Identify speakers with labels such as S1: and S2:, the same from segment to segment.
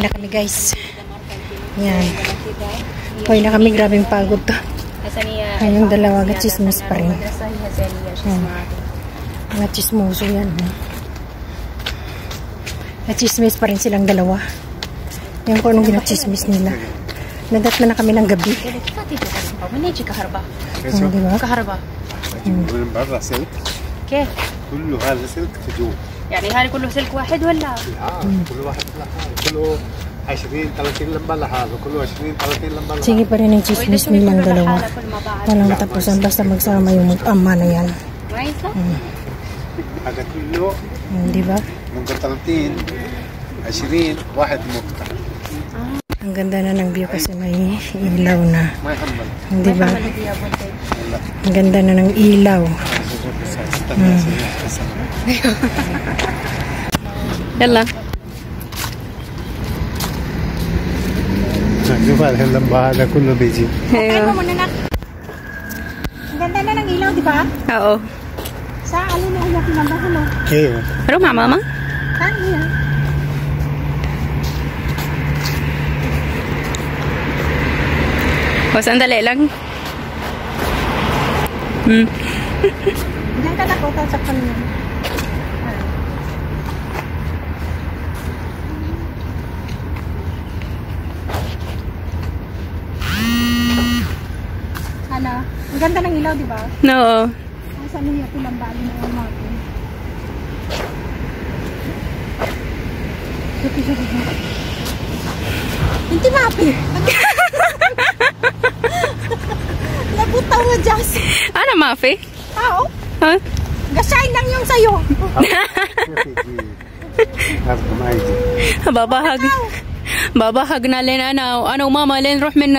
S1: na kami guys. Yan. Pauwi na kami. Grabing pagod to. Ayun, dalawa. Chismis pa rin. Mga chismoso yan. Chismis pa rin silang dalawa. Yan kung anong ginachismis nila. Nadat na kami ng gabi. Diba?
S2: من برا سلك
S3: كيف؟
S2: كله هذا سلك تجوه
S3: يعني هذا كله سلك واحد ولا؟
S2: كل واحد كله 20 30 لمبه لحاله كله 20 30 لمبه لحاله.
S1: Sige pa rin ang chismis nilang dalawa. Walang katapusan basta magsama yung mag-ama na yan.
S2: هذا كله
S1: Diba?
S2: من 30 20 واحد مقطع.
S1: Ang ganda na ng view kasi may ilaw na. Diba? Ang ganda na ng ilaw.
S3: يلا
S2: شوف هذا اللمبه هذا كله بيجي.
S1: Ang ganda na ng ilaw, diba?
S3: Oo.
S1: Sa alin na uyak ng bahalo?
S2: ايوه.
S3: روح مع ماما.
S1: Saan yan?
S3: Sandali lang.
S1: Diyan ka nakuha sa kanya. Ano? Ang ganda ng ilaw, di ba?
S3: No.
S1: Saan niya pinambali na yung natin? Hindi mapi! Nabutaw nga, Jazz.
S3: Ano, Mafi?
S1: Oo.
S3: Huh?
S1: Gasain lang yung sayo.
S3: babahag. babahag na لين انا وماما لين نروح من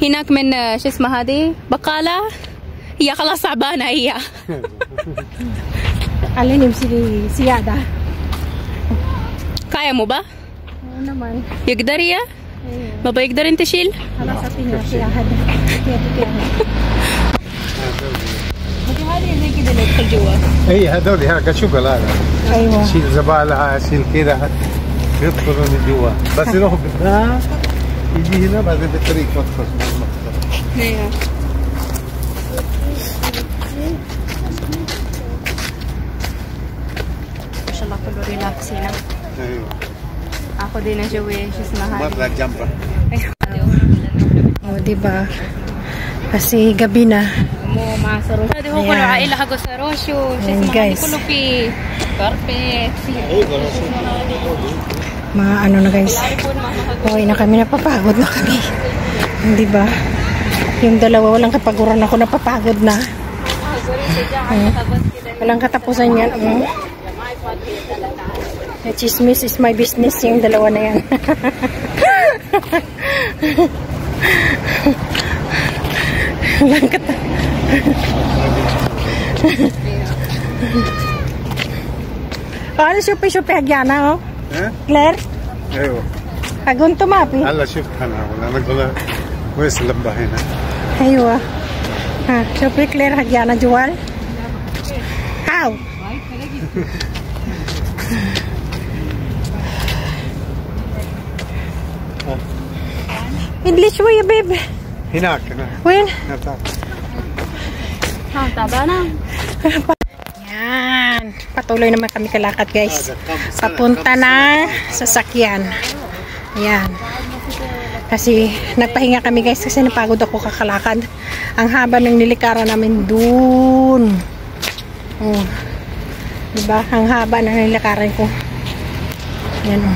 S3: هناك من شو اسمها هذه بقالة هي خلاص تعبانة هي.
S1: Alin yung si Yada?
S3: kaya mo ba?
S1: Oo naman.
S3: يقدر يا بابا يقدر انت تشيل.
S1: خلاص اعطيني سياحة.
S3: هذه زي كذا اللي تدخل جوا.
S2: اي هذول هكا شغل هذا.
S1: ايوه.
S2: شيل زبالة شيل كذا يدخلوا من جوا بس يروحوا بالناس يجي هنا بعدين بالطريق يدخل.
S3: ايوه. ما شاء الله كله ريلاكس هنا.
S2: ايوه.
S3: اخذ هنا جوي شو اسمها هذه.
S2: مرة جنبه.
S1: O, diba? Kasi gabi na.
S3: مو مع ساروش هذا هو كله عائلة حقه ساروش وشو اسمه هذا كله في كاربت في
S1: Mga ano na guys. Okay na kami, napapagod na kami. Diba? Yung dalawa walang kapaguran, ako napapagod na. Walang katapusan yan. Chismis is my business, yung dalawa na yan. Walang katapusan. Ano supi-supi hagyana, oh? Claire?
S2: ايوه.
S1: Agun tumapi.
S2: هلا شفت انا اقول كويس اللمبه هنا.
S1: ايوه. ها شوفي كلير hagyana jual. How? English شوية babe.
S2: هناك
S1: Win?
S2: هناك.
S3: تعبانة.
S1: Yan. Patuloy naman kami kalakad guys. Papunta na sasakyan. Yan. Kasi nagpahinga kami guys kasi napagod ako kakalakad. Ang haba ng nilikaran namin dun. Oh. Diba? Ang haba ng nilikaran ko. Yan o.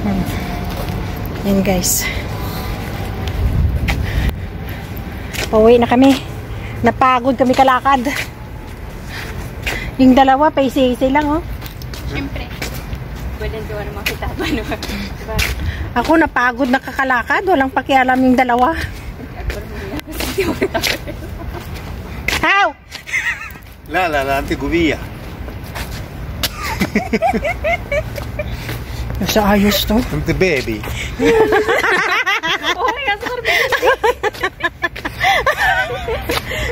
S1: Oh. Yan guys. Pauwi na kami. Napagod kami kalakad. Yung dalawa, paisi-isi lang, oh.
S3: Siyempre. Pwede gawa ng mga kitaban.
S1: Ako napagod na kakalakad. Walang pakialam yung dalawa. How?
S2: لا لا لا انت قوية.
S1: Nasa ayos to.
S2: انت بيبي.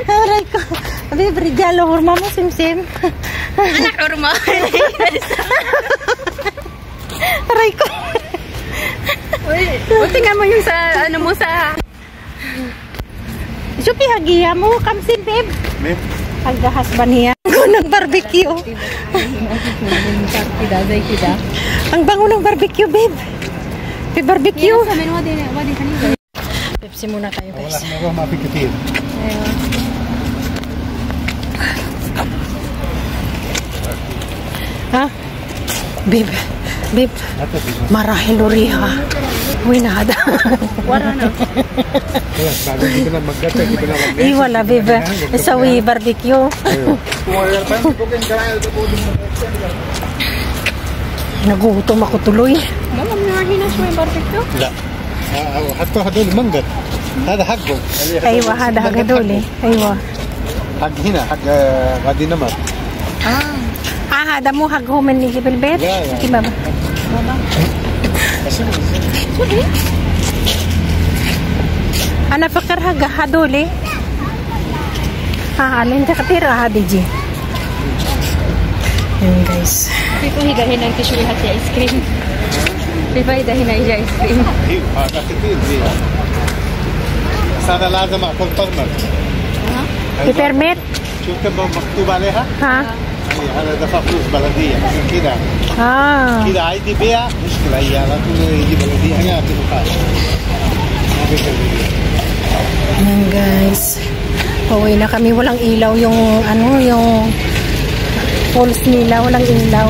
S1: Aray ko. Abi, brigalo, hurma mo, sim-sim.
S3: Anak, hurma.
S1: Aray ko.
S3: O, tingnan mo yung sa, ano mo sa...
S1: Supi, hagiya mo. Kamsin, babe.
S2: Babe?
S1: Hagahasban niya. Ang barbecue. Ang bango ng barbecue, babe. May barbecue. Pepsi muna tayo, guys.
S2: Wala na ma pikitin.
S1: Ha? Babe. Babe. Marahil uriha. Uy, nada.
S3: Wala na.
S2: Bago dito na magdata, dito na mag.
S1: Wala, babe. Sawi barbecue. Nagutom ako tuloy.
S3: Malam na hinas mo yung barbecue?
S2: لا حتى هذول منقط هذا حقه
S1: ايوه هذا حق دولي ايوه
S2: حق هنا حق غادي نمر
S1: هذا مو حقهم من يجي بالبيت
S2: لا، لا.
S1: كيف بابا انا فكر حق هذولي اللي انت كثير هذه جي guys
S3: في فايدة هنا انت شوي هاتي ايس كريم في فايدة هنا يجي ايس كريم
S2: هذا كثير زين بس هذا لازم اكل طرمر
S1: بيبرميت
S2: شوف كم مكتوب عليها
S1: ها
S2: هذا دفع فلوس بلديه عشان كذا كذا عادي بيع مشكله هي على طول يجي بلديه هنا يعطيني خالص ما بيقدر
S1: Ayan guys, pauwi na kami. Walang ilaw yung ano, yung poles nila. Walang ilaw.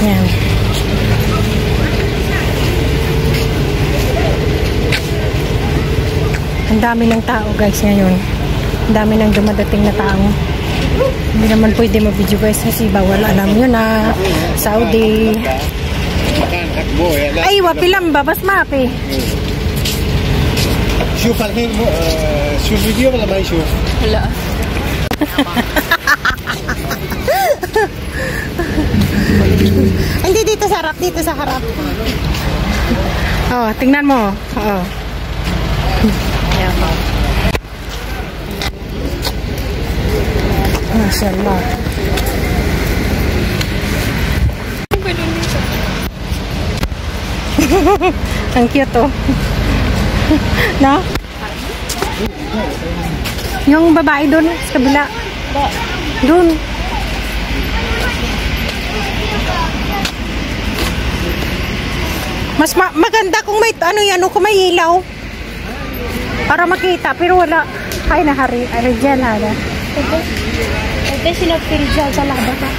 S1: Ayan. Ang dami ng tao guys ngayon. Ang dami ng dumadating na tao. Hindi naman pwede mag-video guys kasi bawal. Alam nyo na Saudi. ايوه بلمبه بس ما في
S2: شوف الحين شوف فيديو ولا ما يشوف؟
S3: لا
S1: Hindi dito sa harap, dito sa harap. Oh, tingnan mo. Oh. Mashallah. Ang cute oh. No? Yung babae doon sa kabila. Doon. Mas maganda kung may ano yan, kung may ilaw. Para makita, pero wala. Ay, nahari. Rijal, hada. Ito sinag-rijal sa laba ka.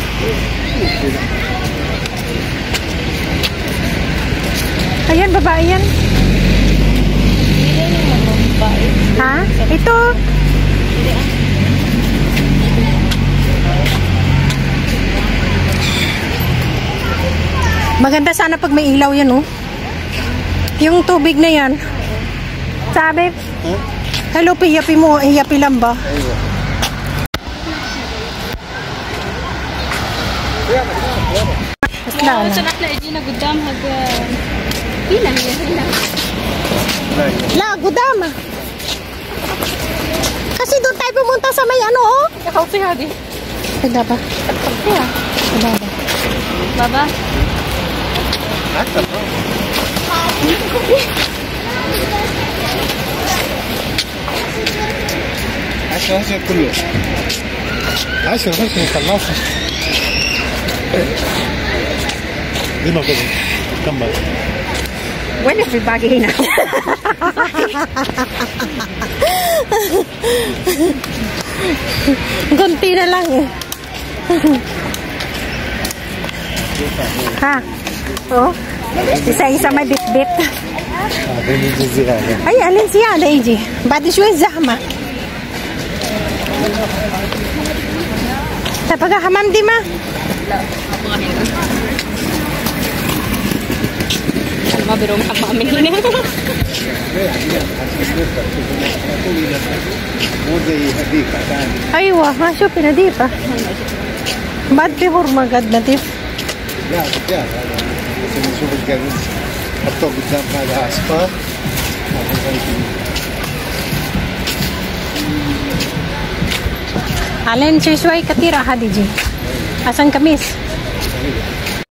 S1: Ayan, babae yan. Ha? Ito. Maganda sana pag may ilaw yan, oh. Yung tubig na yan. Sabi, hello, piyapi mo. Iyapi lang ba?
S3: لا سنحنا اجينا قدامها هنا هنا
S1: La, gudama. Kasi doon tayo pumunta sa may ano, oh.
S3: ikaw si Hadi
S1: Ganda ba?
S3: yeah.
S1: Ganda ba?
S3: Baba
S2: عشرة كله 10 خلصنا دي ما كده كمل
S1: When everybody na. Gunti na lang eh. Ha? Oh? Isa-isa may bit-bit. Ay, alin siya, Daiji? Badi siya zahma. Tapos hamam di ma?
S3: ما بيروم حمام من هنا
S2: مو زي هذيك ثاني
S1: ايوه ما شوفي نظيفه بعد في هرمه قد نظيف
S2: لا رجال هذا بس نشوف الجلوس حطوه قدام هذا اصفر
S1: علين شوي كثير هذه جي عشان كميس